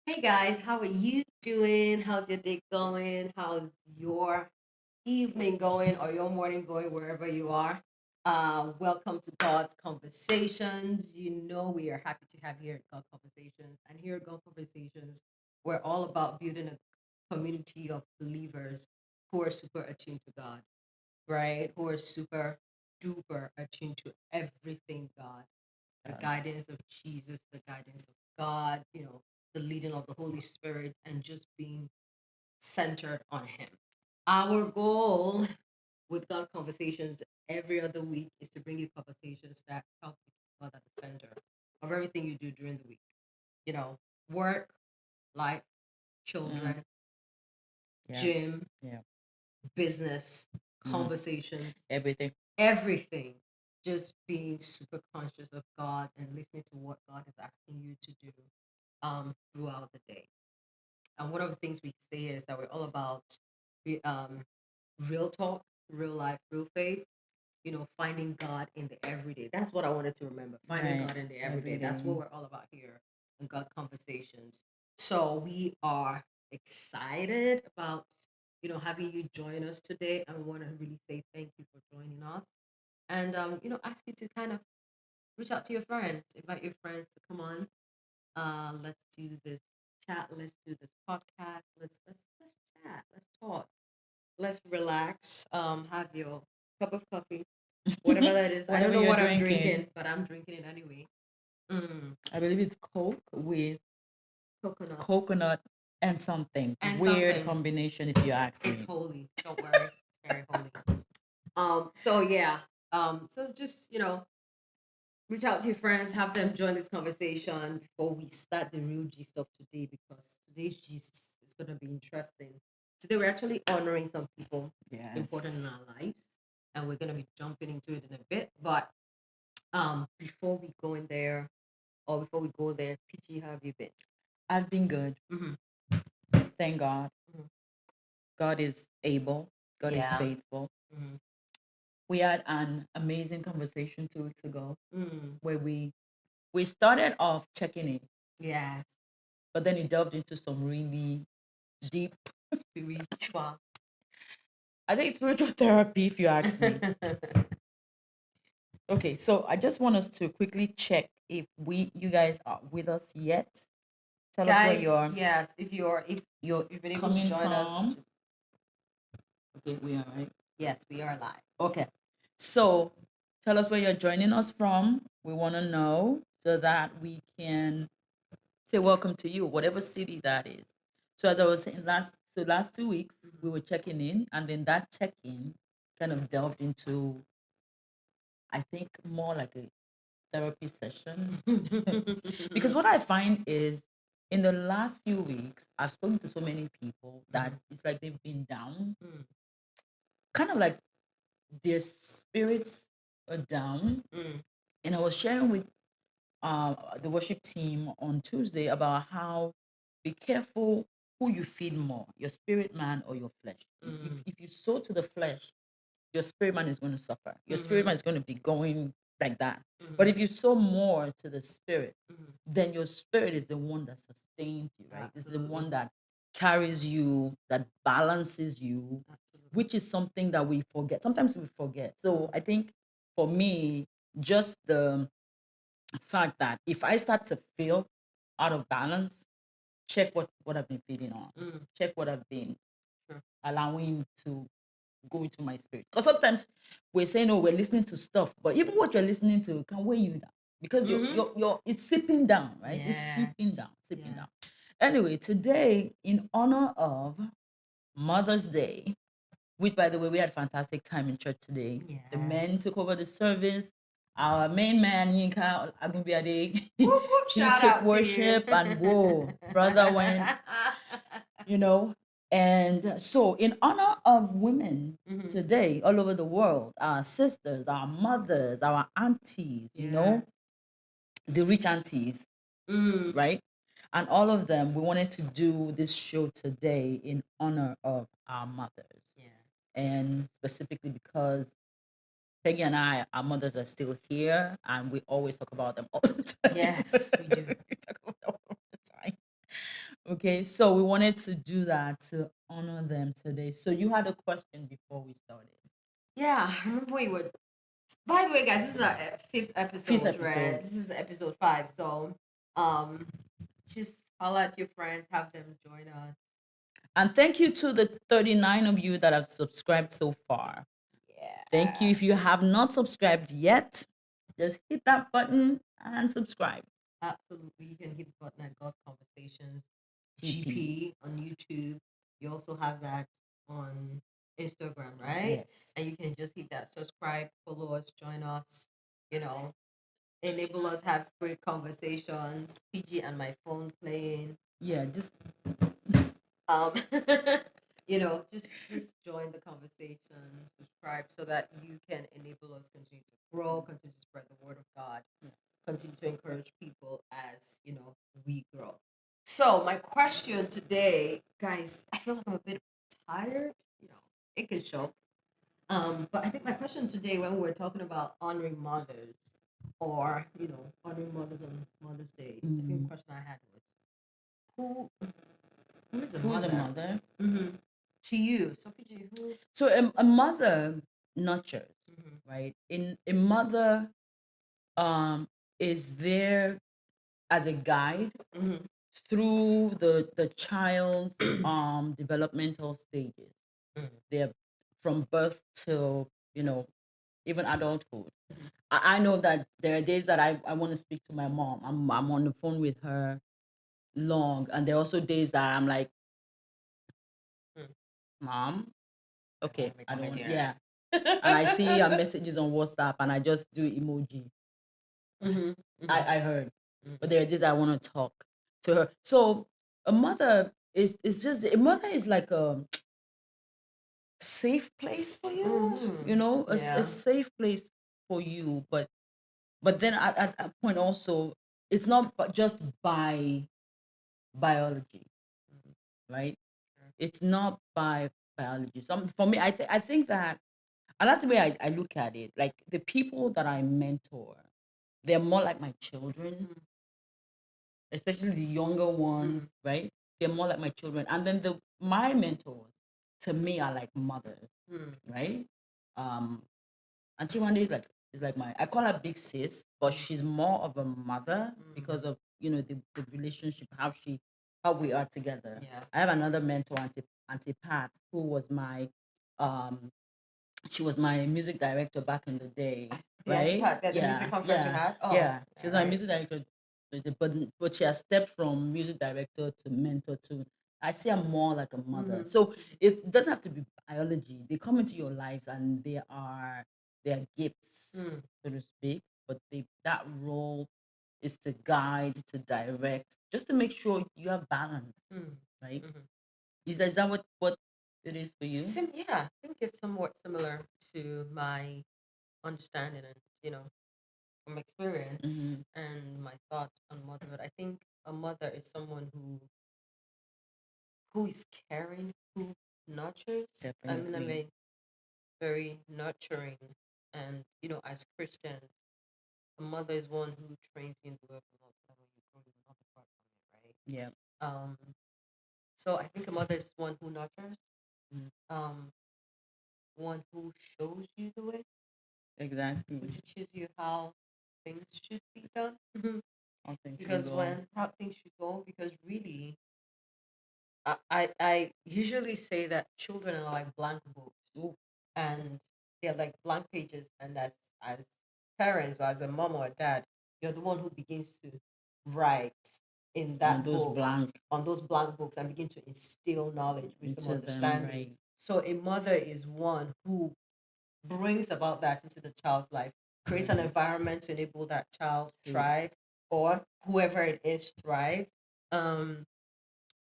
Hey guys, how are you doing? How's your day going? How's your evening going or your morning going wherever you are? Welcome to God's Conversations. You know we are happy to have you here at God Conversations. And here at God Conversations, we're all about building a community of believers who are super attuned to God, right? Who are super duper attuned to everything God, the Yes. guidance of Jesus, the guidance of God, the leading of the Holy Spirit, and just being centered on Him. Our goal with God Conversations every other week is to bring you conversations that help you keep God at the center of everything you do during the week. You know, work, life, Mm, children, yeah. gym, Yeah. business, Mm, conversations, everything. everything. Just being super conscious of God and listening to what God is asking you to do throughout the day. And one of the things we say here is that we're all about re- um, real talk, real life, real faith. Finding God in the everyday. That's what I wanted to remember. Finding Right. God in the Every everyday. That's what day. we're all about here in God Conversations. So we are excited about having you join us today. I want to really say thank you for joining us, and ask you to kind of reach out to your friends, invite your friends to come on. Let's do this chat. Let's do this podcast. Let's chat. Let's talk. Let's relax. Have your cup of coffee, whatever that is. I don't Whatever know you're what I'm drinking, drinking, but I'm drinking it anyway. Mm, I believe it's Coke with coconut coconut and something. and Weird something. combination, if you ask It's me. holy. Don't worry. It's very holy. So yeah. So just reach out to your friends, have them join this conversation before we start the real gist of today, because today's gist is going to be interesting. Today, we're actually honoring some people important in Yes. our lives, and we're going to be jumping into it in a bit. But before we go in there, or before we go there, PG, how have you been? I've been good. Mm-hmm. Thank God. Hmm. God is able. God is Yeah. faithful. Mm-hmm. We had an amazing conversation 2 weeks ago Mm. where we started off checking in, Yes. but then it delved into some really deep, Spiritual. I think it's spiritual therapy, if you ask me. Okay, so I just want us to quickly check if you guys are with us yet. Tell us where Guys, yes, you're you've been able to coming join us, from. Okay, we are right. yes, we are live. Okay, so tell us where you're joining us from. We want to know so that we can say welcome to you, whatever city that is. So as I was saying, last 2 weeks we were checking in, and then that check-in kind of delved into, I think, more like a therapy session. Because what I find is in the last few weeks, I've spoken to so many people that it's like they've been down, Mm, kind of like their spirits are down. mm, And I was sharing with the worship team on Tuesday about how be careful who you feed more, your spirit man or your flesh. mm, If you sow to the flesh, your spirit man is going to suffer. Your spirit mhm, man is going to be going like that. But mhm, if you sow more to the spirit, mhm. then your spirit is the one that sustains you, right? It's the Absolutely, one that carries you, that balances you, absolutely. which is something that we forget. Sometimes we forget. So Mm, I think for me, just the fact that if I start to feel out of balance, check what I've been feeding on, mm, check what I've been sure. allowing to go into my spirit. Because sometimes we're saying, oh, we're listening to stuff, but even what you're listening to can weigh you down because Mm-hmm. you're it's seeping down, right? It's seeping Yes. down, seeping Yeah. down. Anyway, today, in honor of Mother's Day, which by the way, we had a fantastic time in church today. The men Yes. took over the service. Our main man, Yinka Agumbiade, Whoop whoop! he Shout took out to you. worship and whoa, brother went, you know. And so, in honor of women Hmm. today all over the world, our sisters, our mothers, our aunties, Yeah. the rich aunties, Mm. right? And all of them, we wanted to do this show today in honor of our mothers. Yeah. And specifically because Peggy and I, our mothers are still here, and we always talk about them all the time. Yes, we do. We talk about them all the time. Okay, so we wanted to do that to honor them today. So you had a question before we started. Yeah, I remember we were. By the way, guys, this is our fifth Fifth episode, right? episode. This is episode 5. So, um, just holla at your friends, have them join us. And thank you to the 39 of you that have subscribed so far. Thank you. Yeah, If you have not subscribed yet, just hit that button and subscribe. absolutely. You can hit the button at God Conversations GP. GP on YouTube. You also have that on Instagram, right? Yes. And you can just hit that subscribe, follow us, join us. You know, enable us have great conversations. PG and my phone playing. Yeah, just Um, just join the conversation, subscribe, so that you can enable us continue to grow, continue to spread the word of God, continue to encourage people as we grow. So my question today, guys, I feel like I'm a bit tired. It can show. But I think my question today, when we're talking about honoring mothers, or honoring mothers on Mother's Day, I think the question I had was, who who is a who's a mother? mother? Mm-hmm. To you, so PG, who? So a mother nurtures, Mm-hmm. right? In a mother is there as a guide Mm-hmm. through the child's developmental stages. They're from birth till even adulthood. I know that there are days that I want to speak to my mom. I'm on the phone with her long, and there are also days that I'm like, Mm. Mom, I don't okay, want to make I don't comment want, here. yeah. And I see your messages on WhatsApp, and I just do emoji. Mm-hmm. I heard, Mm-hmm. but there are days that I want to talk to her. So a mother is just a mother is like a safe place for you, Mm-hmm. a Yeah. safe place for you. But then at a point also, it's not just by biology, right? It's not by biology. So for me, I think that, and that's the way I look at it. Like the people that I mentor, they're more like my children, especially the younger ones, right? They're more like my children. And then my mentors to me are like mothers, Mm-hmm. right? Um, and Chiwande is like my, I call her big sis, but she's more of a mother because of the relationship, how we are together. Yeah. I have another mentor, Auntie Pat, who was my um she was my music director back in the day, The Auntie right? Pat, the music Yeah, conference you yeah, had. Oh, yeah. She all was my right. music director, but she has stepped from music director to mentor to. I see her more like a mother. Mm-hmm. So it doesn't have to be biology. They come into your lives and they are gifts, Mm. so to speak. But that role is to guide, to direct, just to make sure you have balance, Mm. right? Mm-hmm. Is that what it is for you? Yeah, I think it's somewhat similar to my understanding and from experience Mm-hmm. and my thoughts on motherhood. I think a mother is someone who is caring, who nurtures. I'm Definitely. a very nurturing, and as Christians, a mother is one who trains you in the way of the Lord, so that when you grow, you will not depart from it, right? Yeah. Um, so I think a mother is one who nurtures, Mhm. um, one who shows you the way, Exactly. who teaches you how things should be done. How things should Because go. when how things should go, because really, I usually say that children are like blank books, Ooh, and they're like blank pages, and as parents or as a mom or a dad, you're the one who begins to write in on that those book, blank on those blank books, and begin to instill knowledge, wisdom, into them, understanding. right? So a mother is one who brings about that into the child's life, creates an environment to enable that child True. thrive, or whoever it is thrive. Um,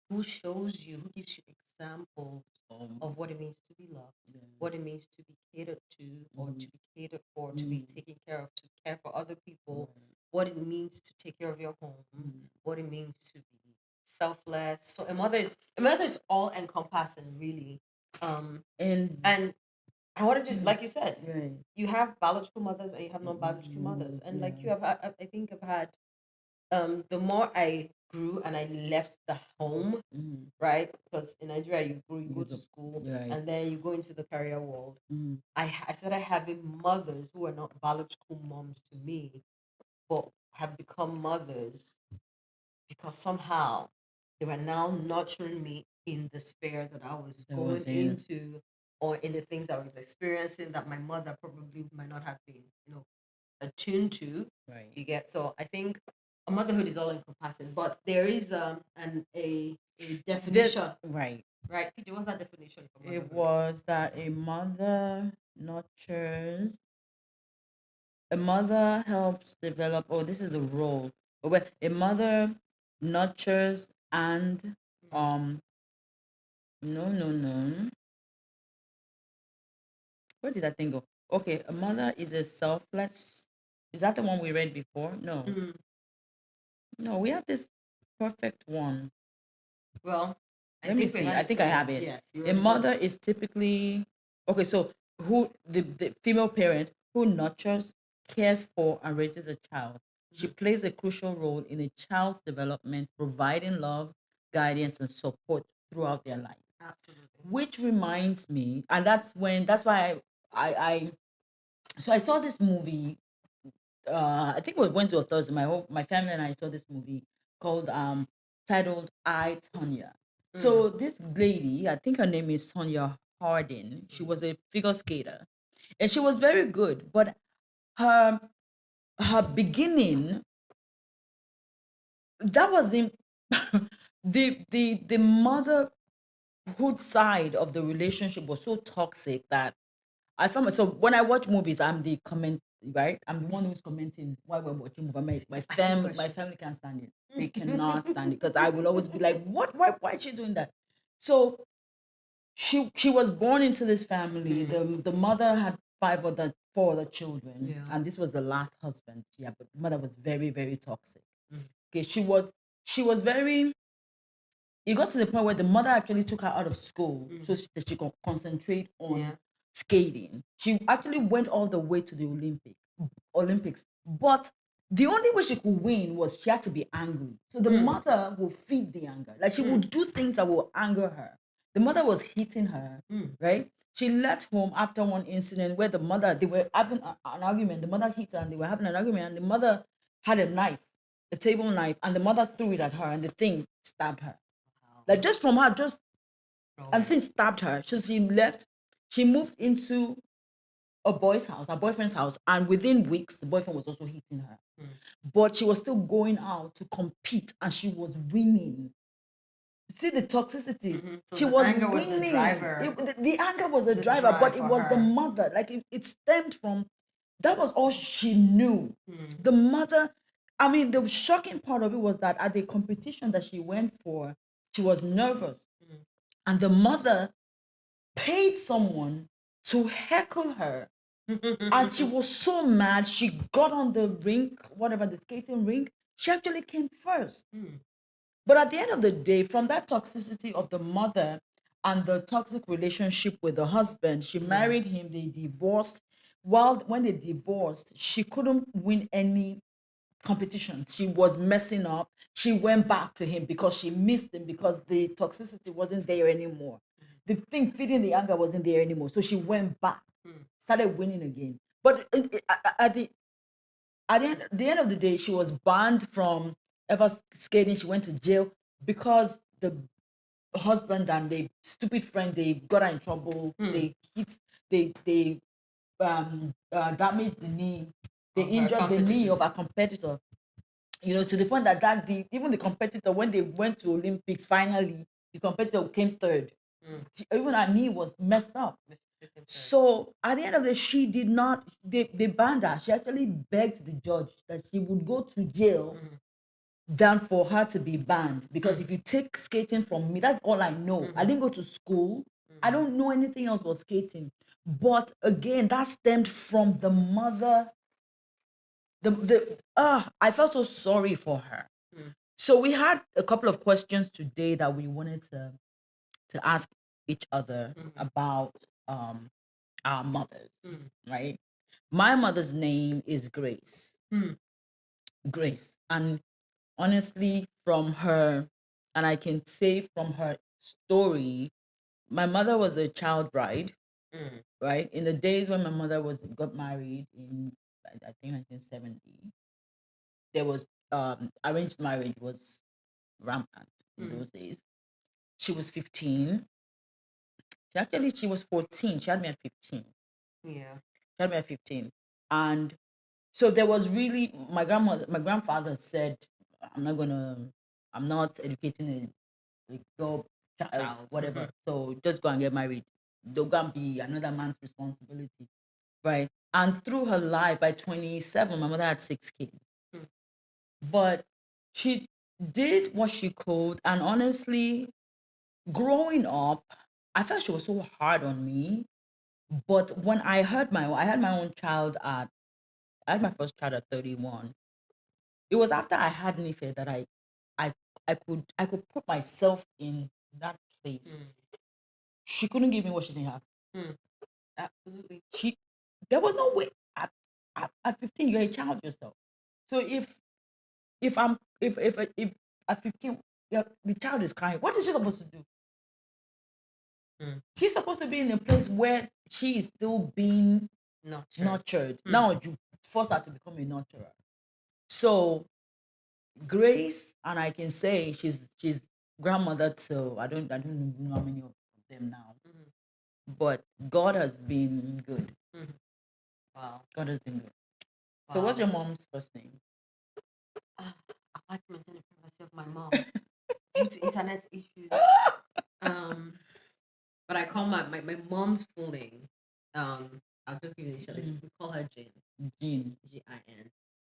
who shows you, who gives you examples Um, of what it means to be loved, yeah. what it means to be catered to, or to Mhm. be catered for, to be Mm. taken care of, to care for other people, Right. what it means to take care of your home, Mm. what it means to be selfless. So a mother is all encompassing, really. And And I wanted to, mm, like you said, right. you have biological mothers and you have non-biological mothers, Moments, and yeah. like you have, I think I've had, the more I grew and I left the home, Mm. right? Because in Nigeria, you go You to go, school right. and then you go into the career world. Mm. I started having mothers who are not biological moms to me, but have become mothers because somehow they were now nurturing me in the sphere that I was That going was in. into or in the things I was experiencing that my mother probably might not have been, attuned to. Right. You get so I think a motherhood is all encompassing, but there is a That, definition, right. right? PJ, what's that definition for It motherhood? was that a mother helps develop, oh, this is the role. But when a mother nurtures and, Mm. um, no, no, no. Where did that thing go? Okay, a mother is a selfless. Is that the one we read before? No. Mm. No, we had this perfect one. Well, I Let me think we see. had I it think I somewhere. have it. Yes, you A wrote it mother somewhere. is typically okay. So who the female parent who nurtures, cares for, and raises a child. She Mhm. plays a crucial role in a child's development, providing love, guidance, and support throughout their life. Absolutely. Which reminds me, and that's why I so I saw this movie. I think we went to a Thursday. My family and I saw this movie called titled I, Tonya. Mm. So this lady, I think her name is Sonia Hardin. She was a figure skater, and she was very good. But her her beginning, that was in the motherhood side of the relationship was so toxic that I found so when I watch movies, I'm the comment, right. I'm the one who's commenting while we're watching movie. Asking My questions. family can't stand it. They cannot stand it because I will always be like, what? Why is she doing that? So she was born into this family. The mother had four other children, Yeah. and this was the last husband. Yeah, but the mother was very, very toxic. Mm. Okay, she was very, it got to the point where the mother actually took her out of school so that she could concentrate on Yeah. skating. She actually went all the way to the Olympics. But the only way she could win was she had to be angry. So the mother will feed the anger. Like she would do things that will anger her. The mother was hitting her, right? She left home after one incident where they were having an argument. The mother hit her and they were having an argument, and the mother had a knife, a table knife, and the mother threw it at her, and the thing stabbed her. Wow. Like just from her, just and Bro. the thing stabbed her. So she left. She moved into a boy's house, her boyfriend's house, and within weeks, the boyfriend was also hitting her. But she was still going out to compete, and she was winning. See the toxicity. So She the was anger was the winning. driver. The anger was the The driver, drive but it for was the her. mother. Like it stemmed from that was all she knew. The mother, I mean, the shocking part of it was that at the competition that she went for, she was nervous. And the mother paid someone to heckle her. And she was so mad. She got on the rink, whatever, the skating rink. She actually came first. But at the end of the day, from that toxicity of the mother and the toxic relationship with the husband, she married him, they divorced. While when they divorced, she couldn't win any competitions. She was messing up. She went back to him because she missed him because the toxicity wasn't there anymore. The thing feeding the anger wasn't there anymore. So she went back, started winning again. But at the end of the day, she was banned from ever skating. She went to jail because the husband and the stupid friend, they got her in trouble. They hit, they damaged the knee. They Of her injured the knee of competitors. a competitor. To the point that even the competitor, when they went to Olympics, finally the competitor came third. Even her knee was messed up. So at the end of the day, she did not. They banned her. She actually begged the judge that she would go to jail than for her to be banned. Because if you take skating from me, that's all I know. I didn't go to school. I don't know anything else but skating. But again, that stemmed from the mother. I felt so sorry for her. So we had a couple of questions today that we wanted to ask each other about our mothers, right? My mother's name is Grace. Grace. And honestly, from her, and I can say from her story, my mother was a child bride, Mm. right? In the days when my mother was got married in, I think 1970, there was arranged marriage was rampant in Mm. those days. She was 15. She was 14. She had me at 15. Yeah. She had me at 15. And so there was really my grandfather said, I'm not gonna, I'm not educating a girl child, Child. whatever. So just go and get married. Don't go and be another man's responsibility. Right. And through her life, by 27, my mother had 6 kids. Mm. But she did what she could. And honestly, growing up, I felt she was so hard on me. But when I had my own child at, I had my first child at 31. It was after I had Nife that I, I could put myself in that place. Mm. She couldn't give me what she didn't have. Mm. Absolutely. She, there was no way. At 15, you're a child yourself. So if at 15, the child is crying, what is she supposed to do? Mm. She's supposed to be in a place where she is still being Nurtured. nurtured. Mm. Now you force her to become a nurturer. So Grace, and I can say she's grandmother to, I don't know how many of them now. Mm. But God has been good. Mm. Wow. God has been good. So Wow. what's your mom's first name? I like to maintain the privacy of my mom due to internet issues. Um, but I call my mom's full name. I'll just give you the initials. Mm. We call her Jane. Jean. Jin.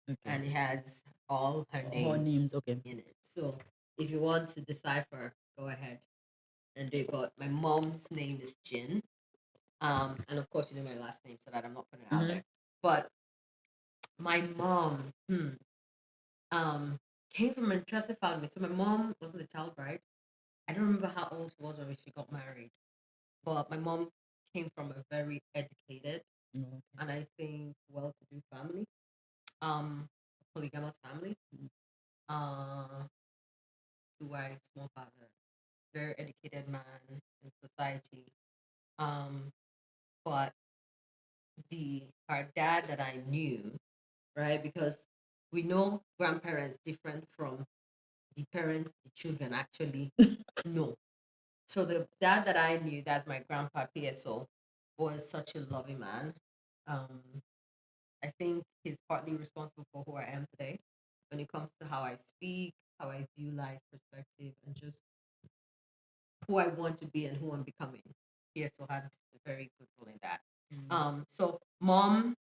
Okay. And it has all her All her names names, okay. in it. So if you want to decipher, go ahead and do it. But my mom's name is Jin. And of course you know my last name so that I'm not putting it out Mhm. there. But my mom, um, came from an interesting family. So my mom wasn't a child bride. I don't remember how old she was when she got married, but my mom came from a very educated Okay. and I think well-to-do family, um, polygamous family. Uh, Two wives, one father, very educated man in society. Um, but the her dad that I knew, right? Because we know grandparents different from the parents the children actually know. So the dad that I knew, that's my grandpa PSO, was such a loving man. Um, I think he's partly responsible for who I am today when it comes to how I speak, how I view life, perspective, and just who I want to be and who I'm becoming. PSO had a very good role in that. So mom,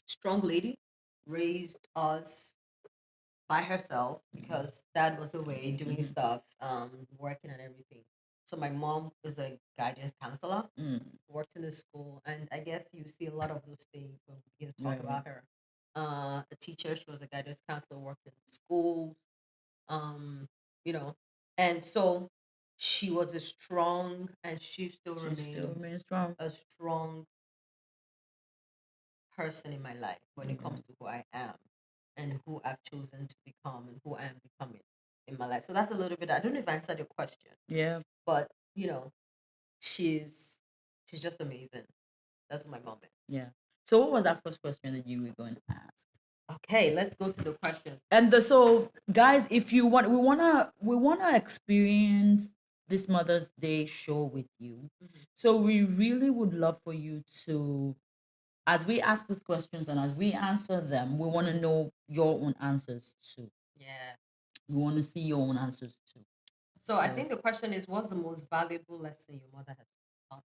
strong lady, raised us by herself because dad was away doing Mhm. stuff, working and everything. So my mom was a guidance counselor, Mm. worked in a school, and I guess you see a lot of those things when we begin to talk Right. about her. A teacher, she was a guidance counselor, worked in schools, um, you know, and so she was a strong, and she still She still remains remains strong. a strong person in my life when it Okay. comes to who I am and who I've chosen to become and who I am becoming in my life. So that's a little bit. I don't know if I answered your question, Yeah. but she's she's just amazing. That's my moment. Yeah. So what was that first question that you were going to ask? Okay, let's go to the questions. And so guys, if you want, we wanna experience this Mother's Day show with you. Mhm. So we really would love for you to, as we ask these questions and as we answer them, we want to know your own answers too. Yeah. We want to see your own answers too. So I think the question is, what's the most valuable lesson your mother has taught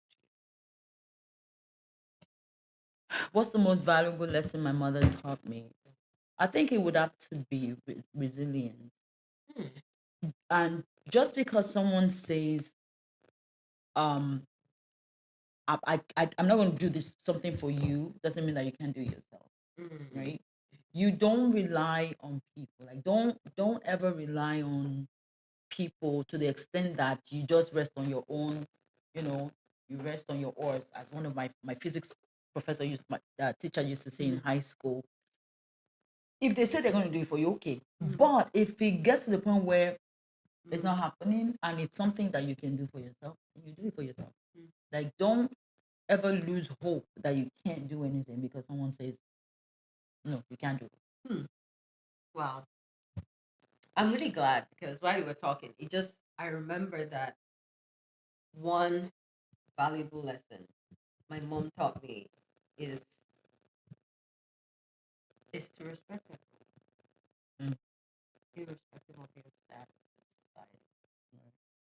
What's the most valuable lesson my mother taught me? I think it would have to be resilience. you? Hmm. And just because someone says, um, I'm not going to do this something for you, doesn't mean that you can't do it yourself, Mm. right? You don't rely on people. Like don't ever rely on people to the extent that you just rest on your own. You know, you rest on your oars, as one of my physics professor used, my teacher used to say in Mhm. high school. if they say they're going to do it for you, okay. Mm. But if it gets to the point where it's Mm. not happening and it's something that you can do for yourself, you do it for yourself. Mm. Like, don't ever lose hope that you can't do anything because someone says, no, you can't do it. Hmm. Wow. I'm really glad because while you were talking, I remember that one valuable lesson my mom taught me is to respect everyone, Mm. irrespective of your status in society.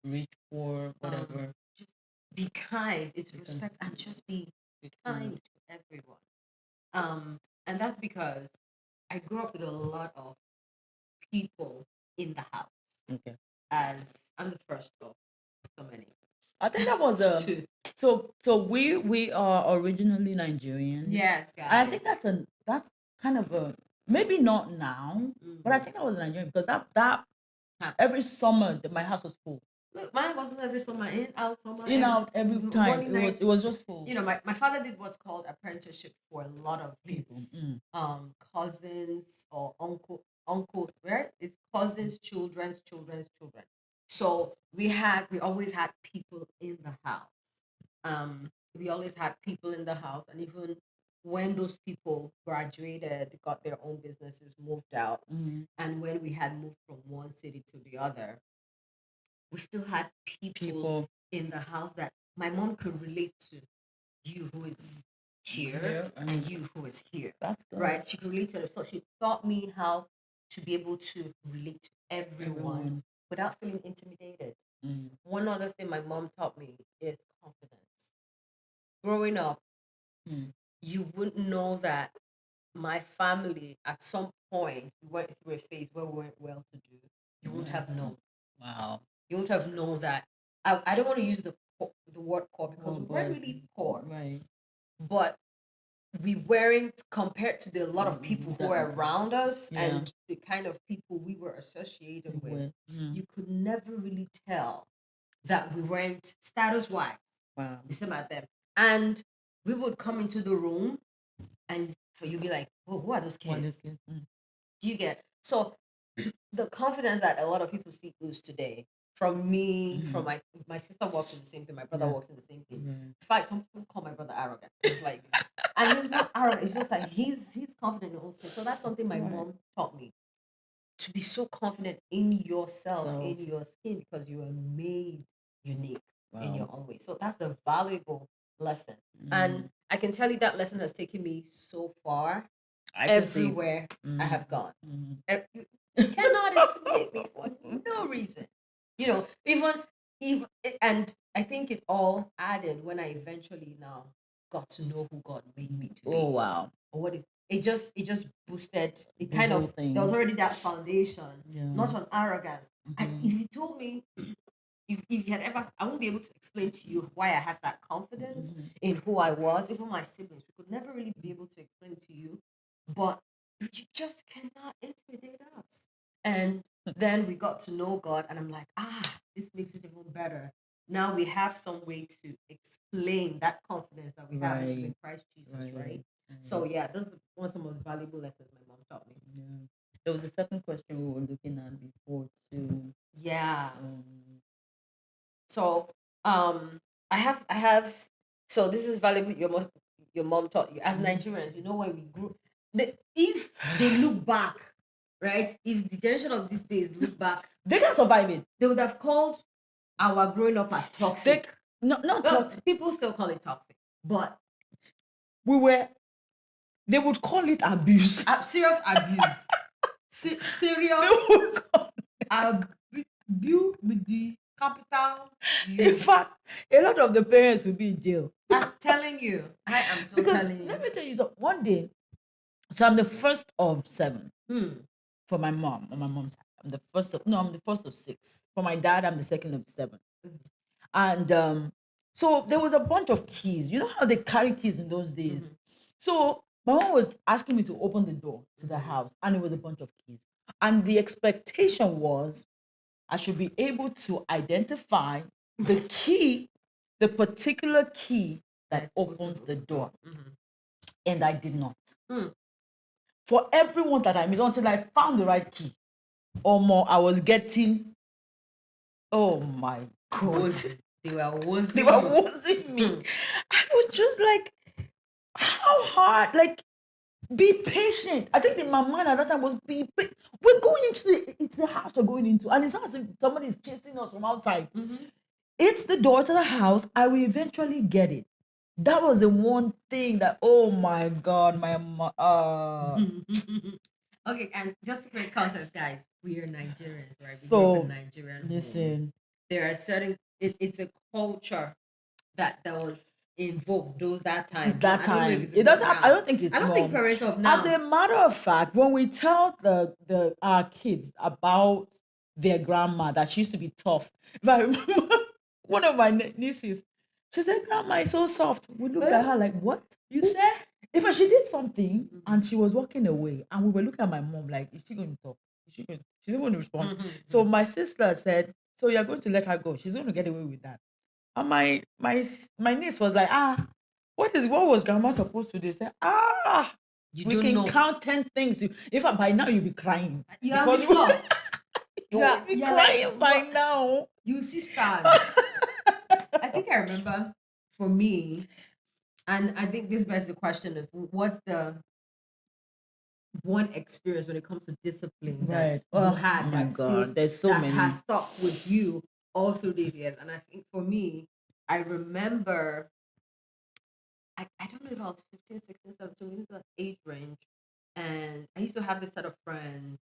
Rich, poor, whatever. Just be kind. It's You can respect and just be be kind to everyone. And that's because I grew up with a lot of people in the house. Okay. As I'm the first of so many. I think that was Two. so we are originally Nigerian. Yes, I guys. think that's kind of a, maybe not now, but I think that was Nigerian because that every summer my house was full. Look, mine wasn't every summer, in, out, summer, In, out, every time. It was just full. You know, my father did what's called apprenticeship for a lot of People. his cousins or uncle, right? It's cousins, children's children. So we always had people in the house. We always had people in the house, and even when those people graduated, got their own businesses, moved out, and when we had moved from one city to the other, we still had people in the house that my mom could relate to. You who is here and you who is here. That's good. Right? She could relate to them. So she taught me how to be able to relate to everyone without feeling intimidated. One other thing my mom taught me is confidence. Growing up, you wouldn't know that my family at some point we went through a phase where we weren't well to do. You wouldn't have known. Wow. You wouldn't have known that. I don't want to use the word poor because we weren't really poor. Right. But we weren't compared to the lot of people who were around us and the kind of people we were associated with. You could never really tell that we weren't status wise. Wow. The same at them. And we would come into the room and for you be like, oh, who are those kids? You get so the confidence that a lot of people see lose today from me, from my sister works in the same thing, my brother works in the same thing. In fact, some people call my brother arrogant. It's like this. And he's not arrogant, it's just like he's confident in his own skin. So that's something my mom taught me. To be so confident in yourself, in your skin, because you are made unique in your own way. So that's the valuable lesson. And I can tell you that lesson has taken me so far everywhere I have gone. You cannot intimidate me for no reason. You know, even and I think it all added when I eventually now got to know who God made me to be. Oh wow. Or what it just boosted it kind of thing. There was already that foundation, not on arrogance. And if you told me if you had ever, I won't be able to explain to you why I had that confidence in who I was. Even my siblings, we could never really be able to explain to you. But you just cannot intimidate us. And then we got to know God, and I'm like, this makes it even better. Now we have some way to explain that confidence that we have, which is in Christ Jesus, right? So yeah, those are one of the most valuable lessons my mom taught me. Yeah. There was a second question we were looking at before too. Yeah. So I have so this is valuable your mom taught you as Nigerians, when we grew if they look back, right? If the generation of these days look back, they can survive it. They would have called our growing up as toxic. Not toxic. People still call it toxic, but they would call it abuse. Serious abuse. Serious abuse with the capital U. In fact, a lot of the parents will be in jail. I'm telling you. I am so because telling you. Let me tell you something. One day, so I'm the first of 7 for my mom on my mom's side. I'm the first of 6. For my dad, I'm the second of 7. And so there was a bunch of keys. You know how they carry keys in those days? So my mom was asking me to open the door to the house, and it was a bunch of keys. And the expectation was I should be able to identify the key, the particular key that opens the door. And I did not. for everyone that I miss until I found the right key. Or more, I was getting, oh my God. They were They wozing were you. wasting me. I was just like, how hard? Like, be patient. I think in my mind at that time was we're going into it's the house we're going into, and it's not as if somebody's chasing us from outside. It's the door to the house. I will eventually get it. That was the one thing that, oh my God, Okay, and just to create context, guys, we are Nigerians, right? We grew up in so Nigerian home. listen, There are certain it's a culture that was invoked those that time. that I don't know if time it's it invoked doesn't have, I now. don't think it's I don't think more. parents of As now. a matter of fact, when we tell the our kids about their grandma that she used to be tough, if I remember one of my nieces, she said, "Grandma is so soft." We looked at her like, "What?" You said If she did something and she was walking away, and we were looking at my mom like, "Is she going to talk? Is she going? She's not going to respond." So my sister said, "So you're going to let her go? She's going to get away with that." And my niece was like, what was grandma supposed to do? Say, you we don't can know. count 10 things. If by now you'll be crying. You have the Because floor. you'll be You're crying like, by what? now. You see stars. I think I remember for me, and I think this begs the question of what's the one experience when it comes to discipline that Right. you Oh had my that God. stays There's so that many. has stuck with you all through these years? And I think for me, I remember I don't know if I was 15, 16, 17, maybe that age range. And I used to have this set of friends,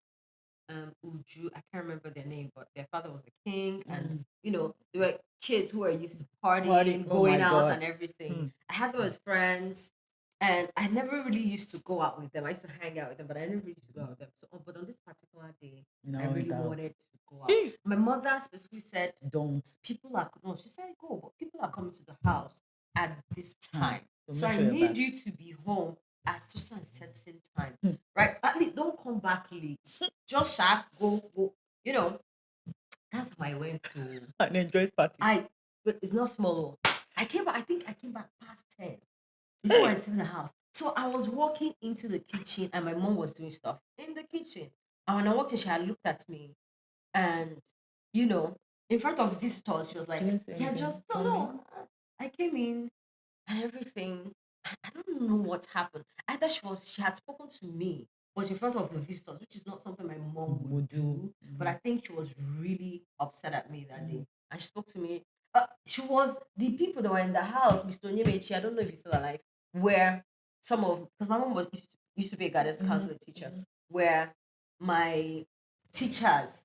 Uju, I can't remember their name, but their father was a king. And, they were kids who were used to Party. partying, Oh my going out God. and everything. I had those friends, and I never really used to go out with them. I used to hang out with them, but I never really used to go out with them. So, but on this particular day, I No really doubt. wanted to go out. My mother specifically said, Don't. people are no, she said go, but people are coming to the house at this time. So So make I sure you're need back. you to be home at such and certain time. Hmm. Right? At least don't come back late. Just sharp, go. You know, that's how I went to And enjoy party. but it's not small. I came back, I think I came back past 10 before I sit in the house. So I was walking into the kitchen and my mom was doing stuff in the kitchen. And when I walked in, she had looked at me and, you know, in front of visitors, she was She like, didn't say yeah, anything. just, no, no. I came in and everything. I don't know what happened. Either she had spoken to me, but in front of the visitors, which is not something my mom would do. But I think she was really upset at me that day. And she spoke to me. She was the people that were in the house, Mr. Onyemechi, I don't know if he's still alive, where some of because my mom used to be a guidance counselor teacher, where my teachers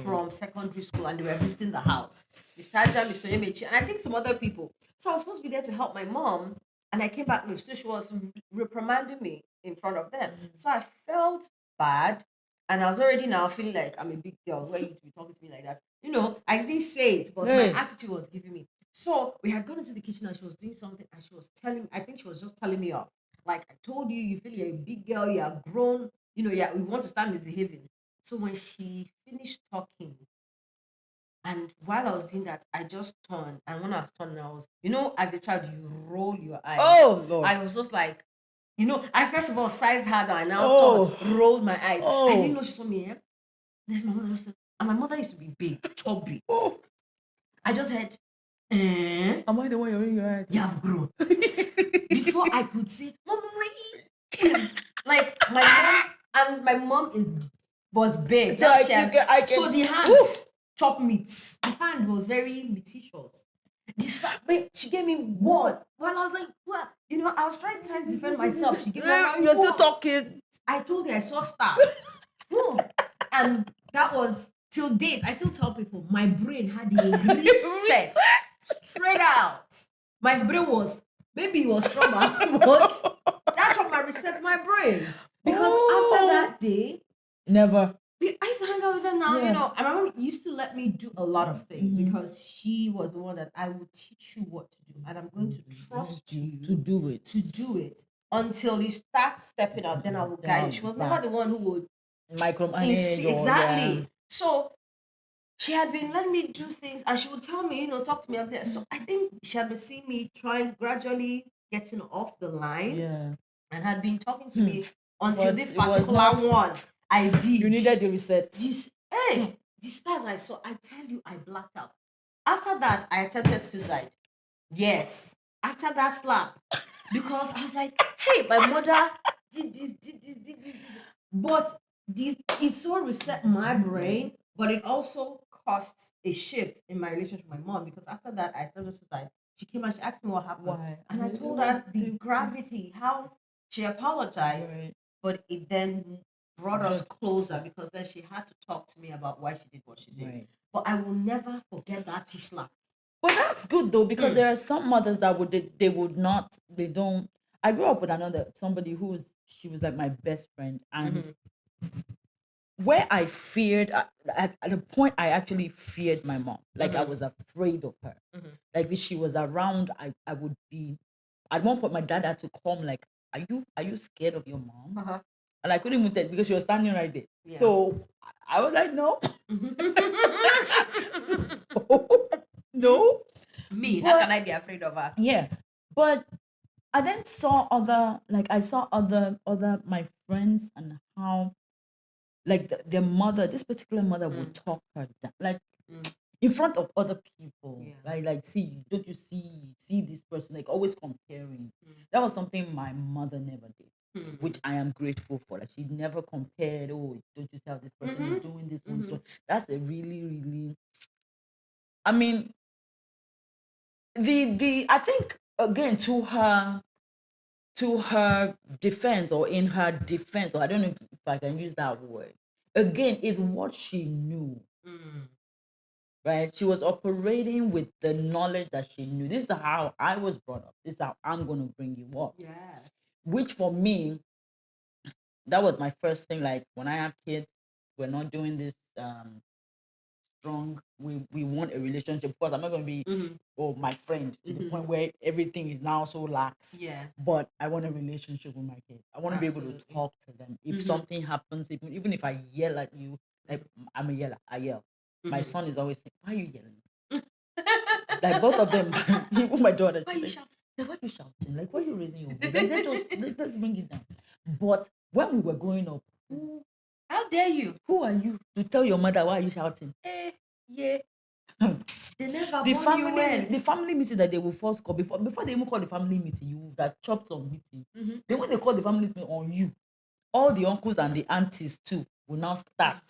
from secondary school and they were visiting the house. Mr. Aja, Mr. Onyemechi, and I think some other people. So I was supposed to be there to help my mom, and I came back late. So she was reprimanding me in front of them. So I felt bad. And I was already now feeling like I'm a big girl. Where you to be talking to me like that? I didn't say it, but my Hey. attitude was giving me. So we had gone into the kitchen and she was doing something and she was telling me, I think she was just telling me off. Like, I told you, you feel you're a big girl, you're grown, yeah, we want to start misbehaving. So when she finished talking, and while I was doing that, I just turned. And when I was turning, I was, as a child, you roll your eyes. Oh Lord. I was just like, I first of all sized her down. I now Oh. turned, rolled my eyes. Oh. I didn't know she saw me. There's my mother. And my mother used to be big, chubby. Oh. I just heard, Am I the one you're in your eyes? you have grown. Before I could say, Mom, like my mom was big. So I can, So the hand chop meat. The hand was very meticulous. She gave me one. Well, I was like, what? I was trying to defend myself. She gave me one. You're still talking. I told you I saw stars. And that was till date. I still tell people my brain had a reset straight out. My brain was maybe it was trauma, but that trauma reset my brain. Because after that day, never. I used to hang out with them now, Yeah. And my mom used to let me do a lot of things because she was the one that I will teach you what to do. And I'm going to trust you to do it. To do it until you start stepping out. Then I will guide you. She was never the one who would micromanage. exactly. So she had been letting me do things and she would tell me, talk to me up there. So I think she had been seeing me trying gradually getting off the line Yeah. and had been talking to me until But this it was particular not. one I You did. needed the reset. This, hey, the stars I saw, I tell you, I blacked out. After that, I attempted suicide. Yes. After that slap. Because I was like, hey, my mother did this. But this, it so reset my brain, but it also caused a shift in my relationship with my mom because after that, I started suicide. She came and she asked me what happened. Why? And I It told was her the gravity, how she apologized, right. but it then brought us Just closer because then she had to talk to me about why she did what she did. right. But I will never forget that to slap. But that's good though because Mm. there are some mothers that would they would not they don't. I grew up with another somebody who was she was like my best friend and Mhm. where I feared at the point I actually feared my mom. Like I Mhm. was afraid of her. Mhm. Like if she was around, I would be. At one point, my dad had to come. Like, are you scared of your mom? Uh-huh. And I couldn't move that because she was standing right there. Yeah. So I was like, no, no. Me, how can But I be afraid of her? yeah, but I then saw other like I saw other my friends and how like their mother, this particular mother would Mm. talk her down, like Mm. in front of other people. Yeah. Like see, don't you see this person? Like always comparing. Mm. That was something my mother never did, Mm. which I am grateful for. Like she never compared. Oh, don't you see how this person is Mhm. doing this one? Mhm. So that's a really really. I mean, the I think again to her defense or in her defense, or I don't know if I can use that word, again, is what she knew, Mm. right? She was operating with the knowledge that she knew. This is how I was brought up. This is how I'm going to bring you up. Yeah. Which for me, that was my first thing. Like when I have kids, we're not doing this strong. We want a relationship because I'm not going to be Mhm. my friend to the point Mhm. where everything is now so lax. Yeah. But I want a relationship with my kids. I want to be able to Absolutely. talk to them. If Mhm. something happens, even if I yell at you, like I'm a yeller, I yell. My Mhm. son is always saying, "Why are you yelling?" Like both of them, even my daughter, Why she's you like, shouting? "Why are you shouting? Like why are you raising your voice? Like let's bring it down." But when we were growing up, How dare you? who are you to tell your mother why are you shouting? Eh, yeah. They never the born you family well. the family meeting that they will first call before they even call the family meeting, you would have chopped some meeting. Mhm. Then when they call the family meeting on you, all the uncles and the aunties too will now start.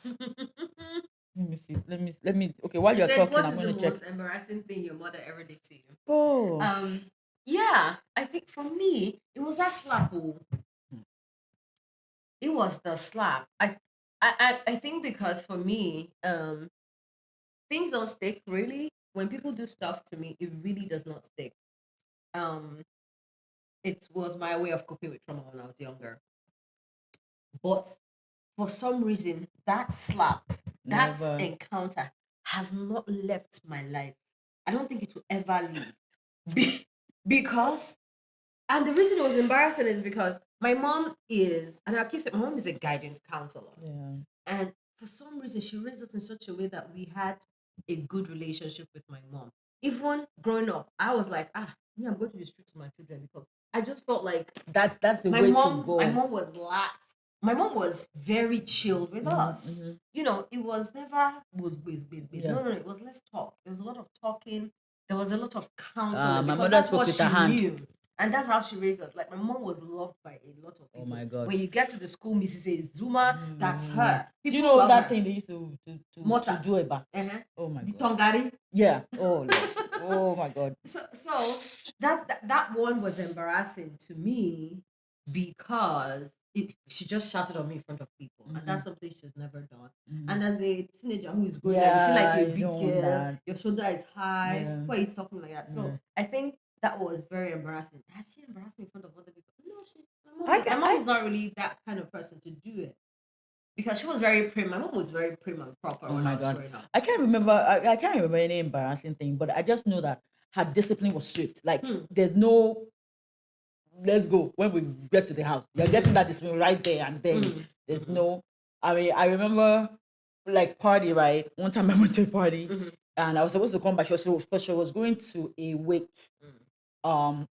Let me see. Let me. Okay, while She you're said, talking, "What I'm is going the to check. most embarrassing thing your mother ever did to you?" Oh, Yeah, I think for me, it was that slap. Oh. It was the slap. I think because for me, things don't stick really. When people do stuff to me, it really does not stick. Um, it was my way of coping with trauma when I was younger. But for some reason, that slap, that never. encounter has not left my life. I don't think it will ever leave. Be- because, and the reason it was embarrassing is because my mom is, and I keep saying, my mom is a guidance counselor. Yeah. And for some reason, she raised us in such a way that we had a good relationship with my mom. Even growing up, I was like, me, I'm going to be strict to my children because I just felt like That's the my way to mom, my go. mom was lax. My mom was very chilled with us. Mm-hmm. You know, it was never was base. Yeah. No. It was let's talk. There was a lot of talking. There was a lot of counseling My because mother that's spoke what with her she hand. knew. And that's how she raised us. Like my mom was loved by a lot of Oh people. my god. When you get to the school, Mrs. Zuma, that's her. Do you People know love that her. thing they used to Mota. do about? Uh-huh. Oh my The god. Tongari. Yeah. Oh lord. Oh my god. So that one was embarrassing to me because she just shouted on me in front of people, and Mm-hmm. that's something she's never done. Mm-hmm. And as a teenager who is growing up, you feel like Yeah, you're a you big don't want girl, that. your shoulder is high. Yeah. Why are you talking like that? Yeah. So I think that was very embarrassing. Has she embarrassed me in front of other people? No, I my can mom I is not really that kind of person to do it because she was very prim. My mom was very prim and proper oh when I my was god. growing up. I can't remember any embarrassing thing, but I just know that her discipline was swift. Like Hmm. there's no let's go when we get to the house. You're getting that discipline right there and then Mm. there's Mhm. no I mean, I remember like party, right? One time I went to a party Mhm. and I was supposed to come back. She was going to a wake. Mm. Um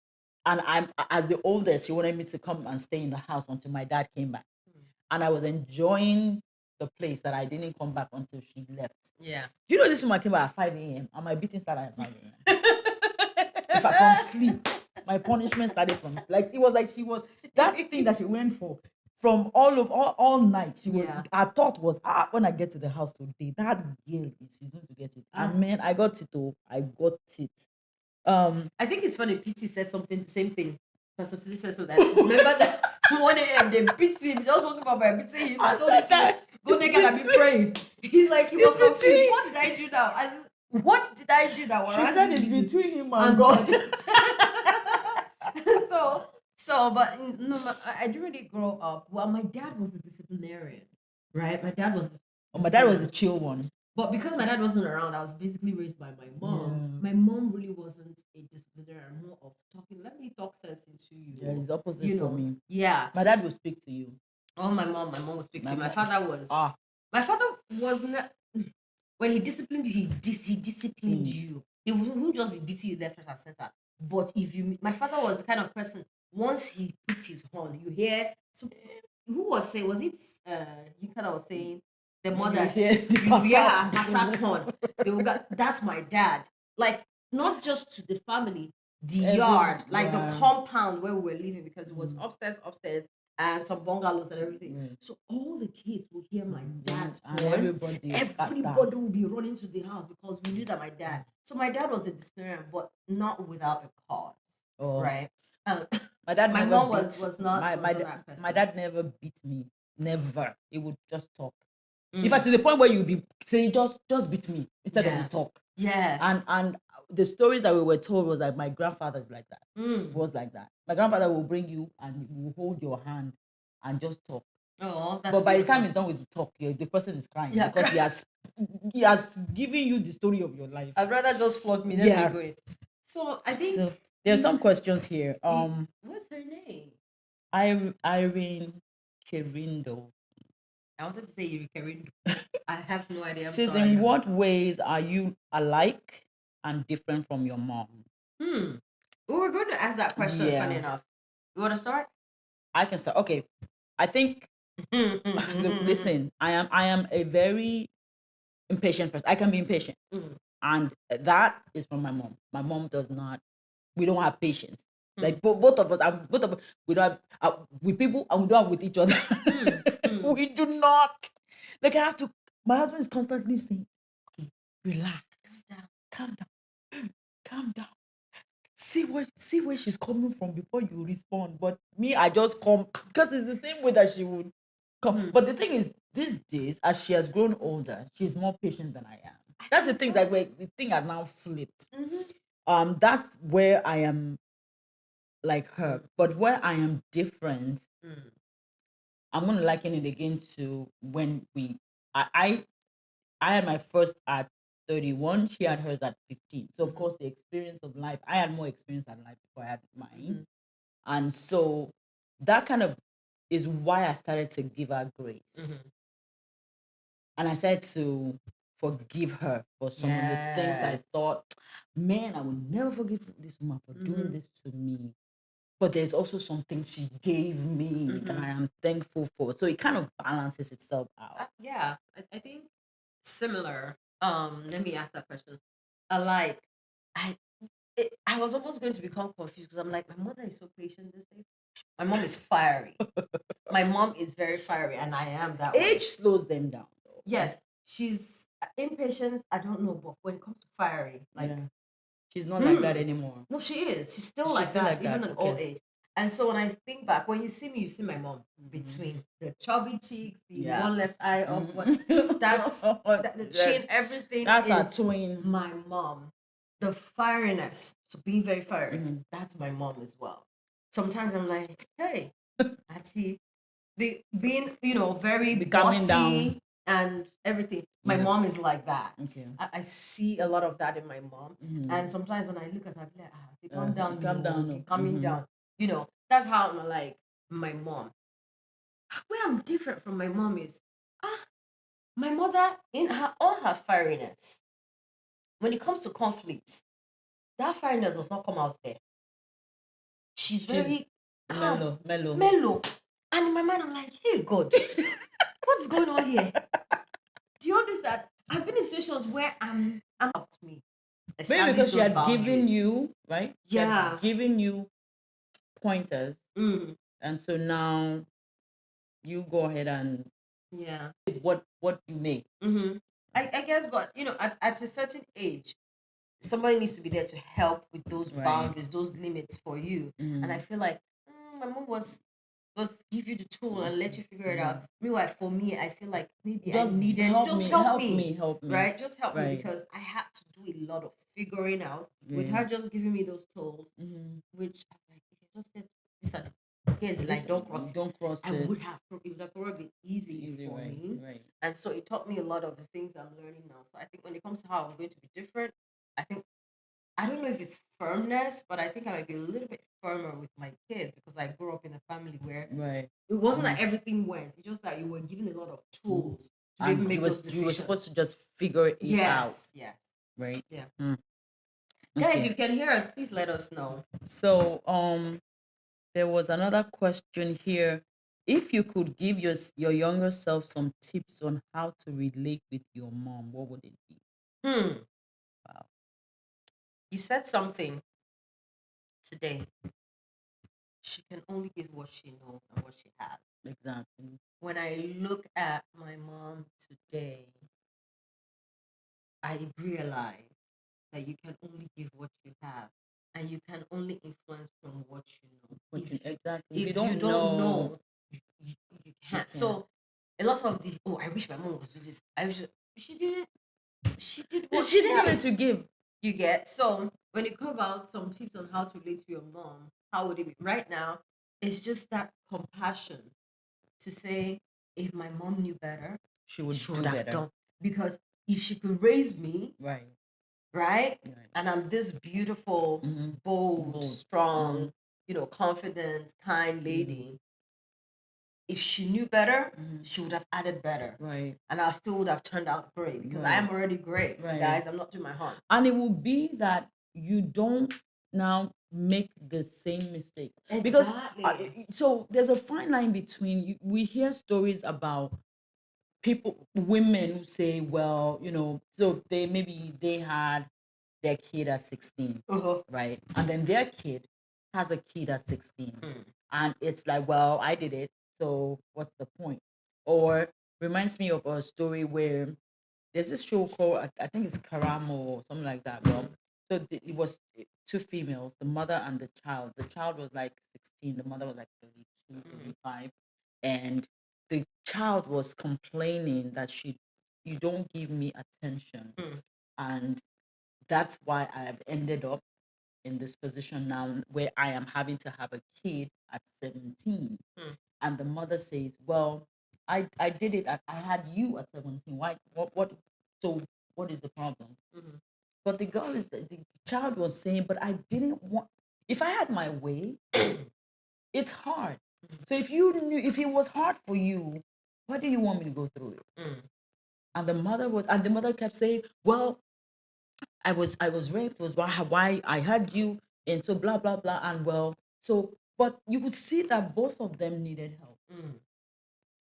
and I'm as the oldest, she wanted me to come and stay in the house until my dad came back. Mm. And I was enjoying the place that I didn't come back until she left. Yeah. Do you know this woman came back at 5 a.m. and my beating started at 5 a.m. In fact, from sleep. My punishment started from sleep. Like it was like she was that thing that she went for from all night. She was Yeah. her thought was when I get to the house today, that girl she's going to get it. And man, I got it. Oh, I got it. I think it's funny. PT said something, the same thing. Pastor Susie said so that remember that 1 a.m. they beat him, just woke up by beating him. I told said him to that go naked and be praying. He's like he was It's confused. between- What did I do now? I said, what did I do that? she said it's between him and God. But no, I didn't really grow up. Well, my dad was the disciplinarian, right? My dad was. My dad was a chill one. But because my dad wasn't around, I was basically raised by my mom. Yeah. My mom really wasn't a disciplinarian, more of talking. Let me talk sense into you. Yeah, it's opposite You for know, me. Yeah. My dad will speak to you. Oh, my mom would speak to you. My mom- father was. My father was not. When he disciplined you, he disciplined you. He wouldn't just be beating you left, right, and center. But if you, my father was the kind of person. Once he puts his horn, you hear. So, who was saying? Was it you kind of was saying the mother? You hear the You hear her Passat. Passat horn. They will go, that's my dad. Like not just to the family, the yard, like the compound where we were living, because it was upstairs, and some bungalows and everything. So all the kids will hear my dad's And horn. everybody Will be running to the house because we knew that my dad. So my dad was a disciplinarian, but not without a cause, right? My dad. My never mom beat- was not. My dad never beat me. Never. He would just talk. Mm. In fact, to the point where you'd be saying, just beat me instead of talk. Yes. And the stories that we were told was like my grandfather is like that. Was like that. My grandfather will bring you and will hold your hand and just talk. Oh, but by the time he's done with the talk, the person is crying because he has given you the story of your life. I'd rather just flog me than be going. So I think there are some questions here. What's her name? Irene Kirindo. I wanted to say Irene. I have no idea. Says, in what ways are you alike and different from your mom? We were going to ask that question. Funny enough, you want to start? I can start. Okay, I think. Listen, I am a very impatient person. I can be impatient, and that is from my mom. My mom does not. We don't have patience. Like both of us, we don't have with people, and we don't have with each other. We do not. Like I have to. My husband is constantly saying, "Okay, relax, calm down. See where she's coming from before you respond." But me, I just come because it's the same way that she would come. But the thing is, these days, as she has grown older, she's more patient than I am. That's the thing. That the thing has now flipped. That's where I am like her, but where I am different. I'm gonna liken it again to when I had my first at 31. She had hers at 15. So of course the experience of life, I had more experience in life before I had mine, and so that kind of is why I started to give her grace, and I said to forgive her for some of the things I thought, man, I would never forgive this woman for doing this to me. But there's also something she gave me that I am thankful for. So it kind of balances itself out. I think similar. Let me ask that question. I was almost going to become confused because I'm like, my mother is so patient these days. My mom is fiery. My mom is very fiery, and I am that way. Age slows them down, though. Yes, she's impatient. I don't know, but when it comes to fiery, like she's not like that anymore. No, she is. She's still like that, even in old age. And so when I think back, when you see me, you see my mom between the chubby cheeks, the one left eye up, that's the chin, everything. That's a twin. My mom, the fieriness, so being very fiery. That's my mom as well. Sometimes I'm like, hey, I see the being, very bossy down and everything. My mom is like that. Okay. I see a lot of that in my mom. And sometimes when I look at her, I'm like, calm down, calming down. That's how I'm like my mom. Where I'm different from my mom is, my mother, in all her fieriness, when it comes to conflict, that fieriness does not come out there. she's She's very calm, mellow. mellow. And in my mind, I'm like, hey, God, what's going on here? Do you understand? I've been in situations where I'm up to me. Maybe Establish because she those had given boundaries. you, right? She had Yeah. given you pointers. Mm. And so now you go ahead and Yeah. what you make. Mm-hmm. I guess, but at a certain age, somebody needs to be there to help with those Right. boundaries, those limits for you. And I Mm-hmm. feel like my mom was give you the tool and let you figure it out. Mm-hmm. Meanwhile, for me, I feel like maybe I Just needed help just me, help help me, me, help me. right? Just help me Right. because I had to do a lot of figuring out with Yeah. her just giving me those tools, Mm-hmm. which I'm like, if you just said this and here's the line, This don't cross it. don't cross I it. would have it would have probably been easy Easy, for right, me. right. And so it taught me a lot of the things I'm learning now. So I think when it comes to how I'm going to be different, I think I don't know if it's firmness, but I think I might be a little bit firmer with my kids because I grew up in a family where Right. it wasn't Mm-hmm. that everything went. It's just that you were given a lot of Mm-hmm. tools to be able to And make those you were supposed decisions. to just figure it out, Yes, yes, right? yeah. Mm. Guys, if Okay. you can hear us, please let us know. So there was another question here. If you could give your younger self some tips on how to relate with your mom, what would it be? Hmm. Wow. You said something today. She can only give what she knows and what she has. Exactly. When I look at my mom today, I realize that you can only give what you have and you can only influence from what you know. Exactly. If you If you don't don't know, know, you you can't. can't. So a lot of the I wish my mom was do this. I wish she didn't. She did what She she didn't have knew. it to give. You get so when you come about some tips on how to relate to your mom, how would it be right now? It's just that compassion to say, if my mom knew better, She would she would do have better. done. Because if she could raise me, Right. right, Right. and I'm this beautiful, Mm-hmm. bold, Bold. strong, confident, kind lady, if she knew better, she would have added better. Right. And I still would have turned out great because I am Right. already great. Right. Guys, I'm not doing my harm. And it will be that you don't now make the same mistake because Exactly. so there's a fine line between we hear stories about people, women who say, well, so they had their kid at 16, Uh-huh. right? And then their kid has a kid at 16. Mm. And it's like, well, I did it, so what's the point? Or reminds me of a story where there's this show called, I think it's Karamo or something like that. Well, so it was two females, the mother and the child. The child was like 16, the mother was like 32, 35. And the child was complaining that you don't give me attention. Mm. And that's why I have ended up in this position now where I am having to have a kid at 17. Mm. And the mother says, well, I did it. I had you at 17. Why? What? So what is the problem? Mm-hmm. But the child was saying, but I didn't want, if I had my way, it's hard. So if it was hard for you, why do you want me to go through it? Mm. And the mother kept saying, well, I was raped, was why I had you, and so blah blah blah, and well, so but you could see that both of them needed help. Mm.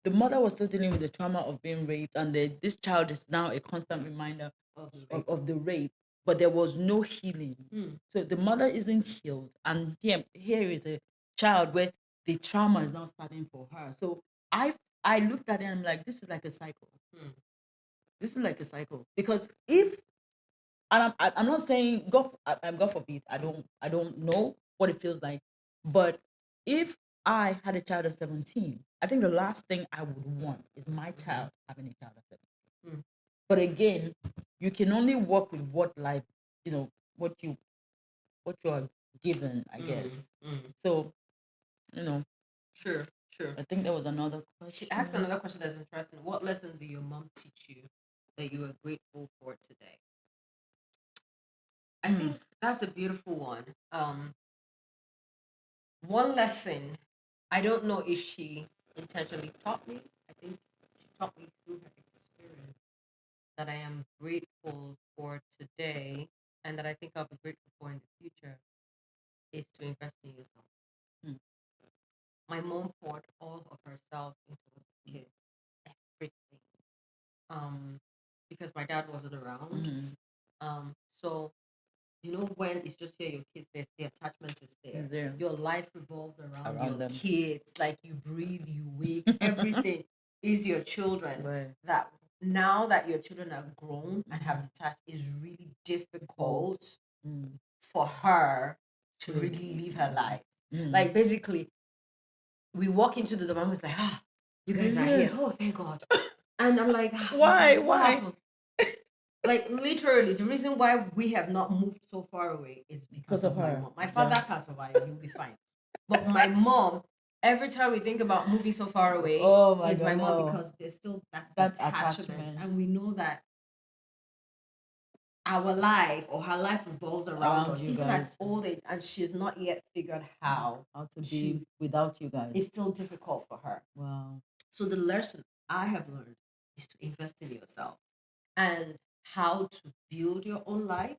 The mother was still dealing with the trauma of being raped, and this child is now a constant reminder Of the of, rape. of the rape, but there was no healing. Mm. So the mother isn't healed, and here is a child where the trauma is now starting for her. So I looked at it and I'm like, this is like a cycle. Mm. This is like a cycle because if and I'm not saying God forbid, I don't know what it feels like, but if I had a child at 17, I think the last thing I would want is my child having a child at 17. Mm. But again, you can only work with what life, what you are given, I guess. So, you know, Sure, sure. I think there was another She asked question. another question that's interesting. What lesson did your mom teach you that you are grateful for today? I think that's a beautiful one. One lesson, I don't know if she intentionally taught me. I think she taught me through her experience that I am grateful for today and that I think I'll be grateful for in the future is to invest in yourself. Mm. My mom poured all of herself into us as kids, everything. Um, because my dad wasn't around. Mm. So when it's just your kids, there's the attachment is there. There Your life revolves around around your them. kids. Like you breathe, you wake, everything is your children. Right. That now that your children are grown and have detached, is really difficult Mm. for her to Mm. really live her life. Mm. Like basically, we walk into the mom is like, you guys are here. Oh, thank God. And I'm like, Why? what Why? happened? Like literally, the reason why we have not moved so far away is because of my her. mom. My father can survive; he'll be fine. But my mom, every time we think about moving so far away, Oh my it's my God, mom no. because there's still that That's attachment, attachment and we know that our life or her life revolves around around us, you even at guys. old age, and she's not yet figured how to be without you guys. It's still difficult for her. Wow. So the lesson I have learned is to invest in yourself and how to build your own life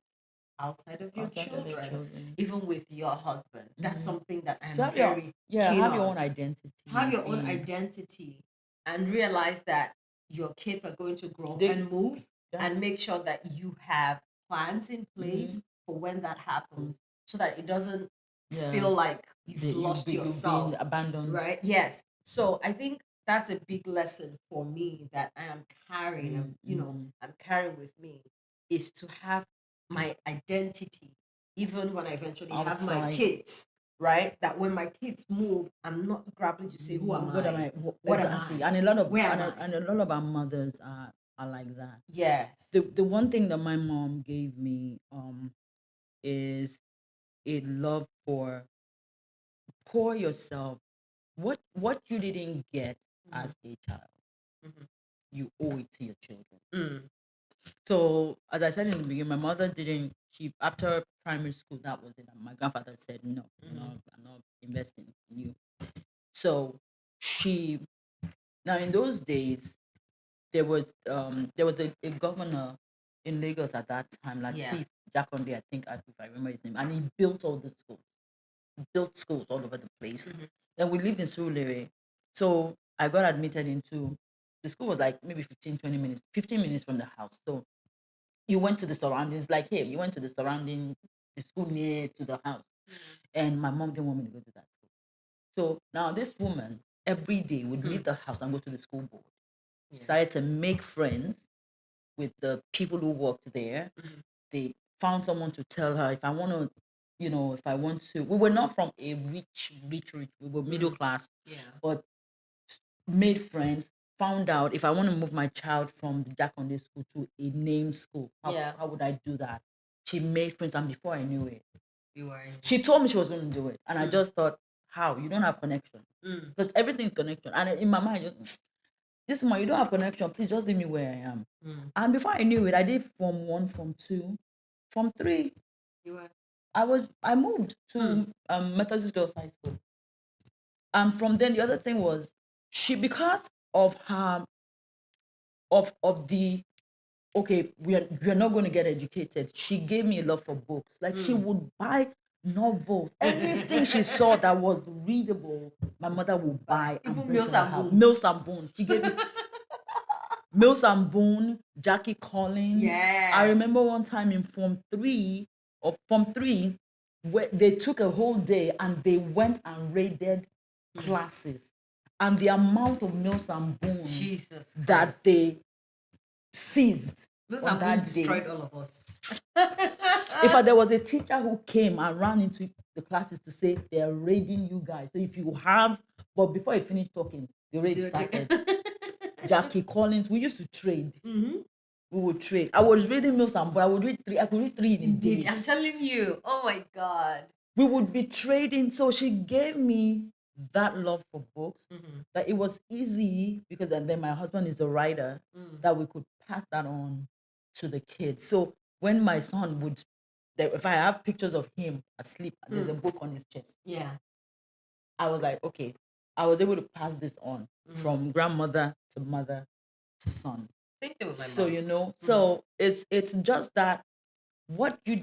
outside of your Outside of your children, children. even with your husband. That's something that I'm So have your very keen have your on. own identity. Have your own be- identity and realize that your kids are going to grow They- and move, Yeah. and make sure that you have plans in place for when that happens so that it doesn't feel like you've lost yourself. You've been abandoned. Right? Yes. So I think that's a big lesson for me that I am carrying, I'm carrying with me, is to have my identity, even when I eventually have my Outside. kids, right? That when my kids move, I'm not grappling to say, who am I? What am Exactly. I? And a lot of Where am and a lot of our mothers are like that. Yes. The one thing that my mom gave me is a love for pour yourself. What you didn't get as a child, you owe it to your children. So as I said in the beginning, my mother didn't. She after primary school, that was it. My grandfather said, "No, I'm not investing in you." So she now in those days there was a governor in Lagos at that time, Latif Jakonde, I think if I remember his name, and he built all the schools, built schools all over the place. Then we lived in Surulere, so I got admitted into the school was like maybe 15 15 minutes from the house. So you went to the surroundings, like here, you went to the surrounding, the school near to the house. And my mom didn't want me to go to that school. So now this woman every day would leave the house and go to the school board. Started to make friends with the people who worked there. They found someone to tell her if I want to, if I want to. We were not from a rich. We were middle class, but made friends. Found out if I want to move my child from the Jaconde school to a name school, how would I do that? She made friends, and before I knew it, she told me she was going to do it, and I just thought, how? You don't have connection, because everything's connection. And in my mind, this woman, you don't have connection. Please just leave me where I am. And before I knew it, I did Form 1, Form 2, Form 3. I moved to Methodist Girls High School. And from then, the other thing was because of her of the okay, we're not going to get educated. She gave me a love for books. Like she would buy novels, anything she saw that was readable. My mother would buy and Even bring Mills to my and house. Boone. Mills and Boone. She gave me Mills and Boone, Jackie Collins. Yes. I remember one time in Form 3, where they took a whole day and they went and raided classes. And the amount of Mills and Boone Jesus that Christ. they seized Mills on and Boone that destroyed day. all of us. In fact, there was a teacher who came and ran into the classes to say they're raiding you guys. So if you have, but before he finished talking, the raid started. Jackie Collins, we used to trade. We would trade. I was reading Mills and Boone. I could read 3 in a day. I'm telling you. Oh my God. We would be trading. So she gave me that love for books, that it was easy because, and then my husband is a writer, that we could pass that on to the kids. So when my son would, if I have pictures of him asleep, there's a book on his chest. Yeah. I was like, okay, I was able to pass this on from grandmother to mother to son. Same thing with my So mom. so it's just that what your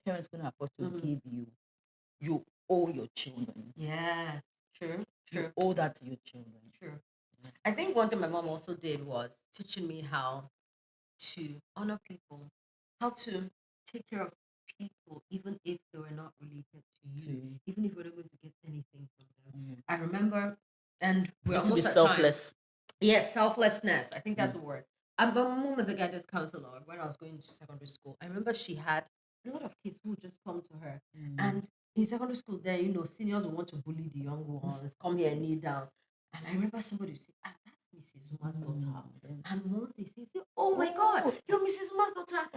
parents couldn't afford to give you, owe your children. Yeah, true, You true, owe that to your children. true. I think one thing my mom also did was teaching me how to honor people, how to take care of people, even if they were not related to you, To even if we're not going to get anything from them. mm. I remember, and we're Just to be almost at time. selfless. Yes, selflessness. I think that's Mm. a word. My mom was a guidance counselor when I was going to secondary school. I remember she had a lot of kids who would just come to her. Mm. And in secondary school, then, seniors would want to bully the young ones, come here and kneel down. And I remember somebody would say, that's Mrs. Zuma's daughter. And once they say, oh my God, you're Mrs. Zuma's daughter.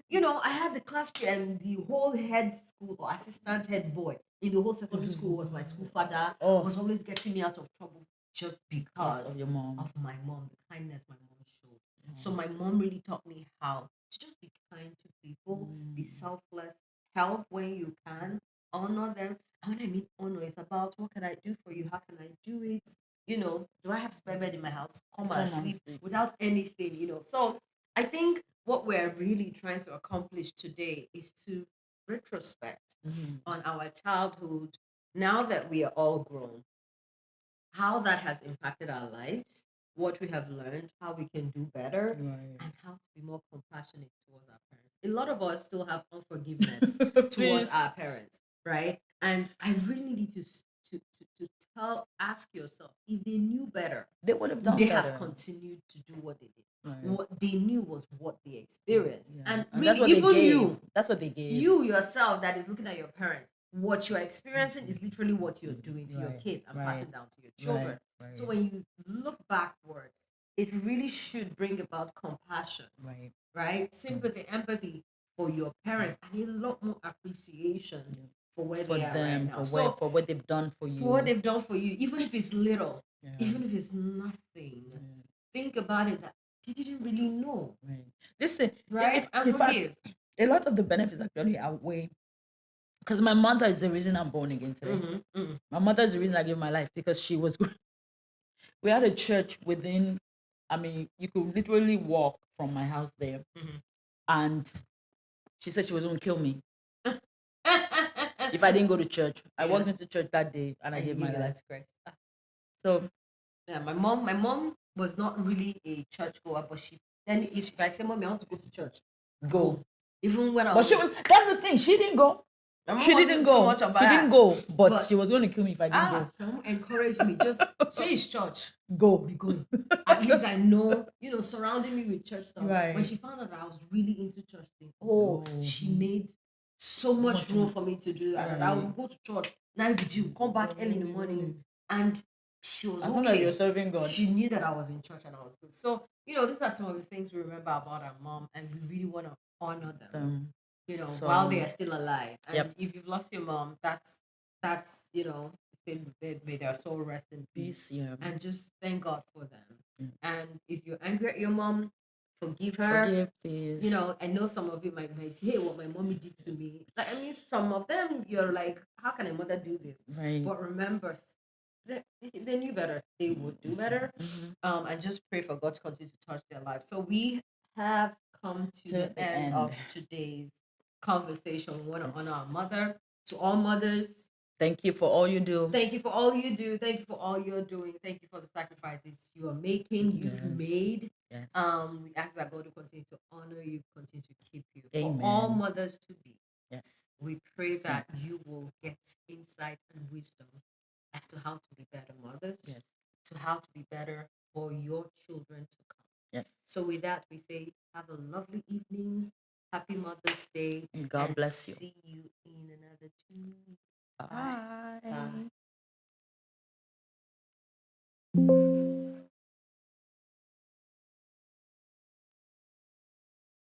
People, I had the class and the whole head school or assistant head boy in the whole secondary school was my school father, was always getting me out of trouble just because of your mom. of my mom, the kindness my mom showed. So my mom really taught me how to just be kind to people, be selfless, help when you can, honor them. And when I mean honor, it's about what can I do for you? How can I do it? Do I have spare bed in my house? Come and sleep without anything. So I think what we're really trying to accomplish today is to retrospect on our childhood now that we are all grown, how that has impacted our lives, what we have learned, how we can do better, Right. and how to be more compassionate towards our parents. A lot of us still have unforgiveness towards Please. our parents, right? And I really need you to ask yourself if they knew better, They would have would done they better. have continued to do what they did? Right. What they knew was what they experienced, Yeah. and that's really, what they even gave. That's what they gave. you yourself that is looking at your parents, what you're experiencing is literally what you're doing to your Right, kids and right, passing down to your children. Right. So when you look backwards, it really should bring about compassion, right? Sympathy, empathy for your parents, and a lot more appreciation for where for they are them, right now. for what they've done for you. For what they've done for you, even if it's little, even if it's nothing. Think about it that you didn't really know. Right. Listen, right? And in fact, forgive. a lot of the benefits actually outweigh, because my mother is the reason I'm born again today. My mother is the reason I gave my life, because she was we had a church within, I mean, you could literally walk from my house there. And she said she was going to kill me if I didn't go to church. I walked into church that day and I gave my life. So yeah, my mom was not really a churchgoer, but then if I say, Mommy, I want to go to church, go. Even when I But was, that's the thing, she didn't go. She didn't go. She didn't go, but she was going to kill me if I didn't go. My mom encouraged me, just say it's church. Go. Be going. At least I know, surrounding me with church stuff. Right. When she found out that I was really into church thing, she made so much room for me to do that. That I would go to church, night vigil, come back early in the morning, and she was as long as you're serving God. She knew that I was in church and I was good. So, these are some of the things we remember about our mom, and we really want to honor them. While they are still alive. And if you've lost your mom, that's may their soul rest in peace. Yeah. And just thank God for them. And if you're angry at your mom, forgive her. Forgive, please. I know some of you might say, hey, what my mommy did to me. Like, I mean, some of them you're like, how can a mother do this? Right. But remember, they knew better. They would do better. And just pray for God to continue to touch their lives. So we have come to the end of today's conversation. We want to honor our mother. To all mothers, thank you for all you do. Thank you for all you do. Thank you for all you're doing. Thank you for the sacrifices you are making, you've made. Yes. We ask that God will continue to honor you, continue to keep you. Amen. For all mothers to be. Yes. We pray that you will get insight and wisdom as to how to be better mothers, to how to be better for your children to come. Yes. So with that, we say have a lovely evening. Happy Mother's Day. And God bless you. See you in another 2 weeks. Bye. Bye.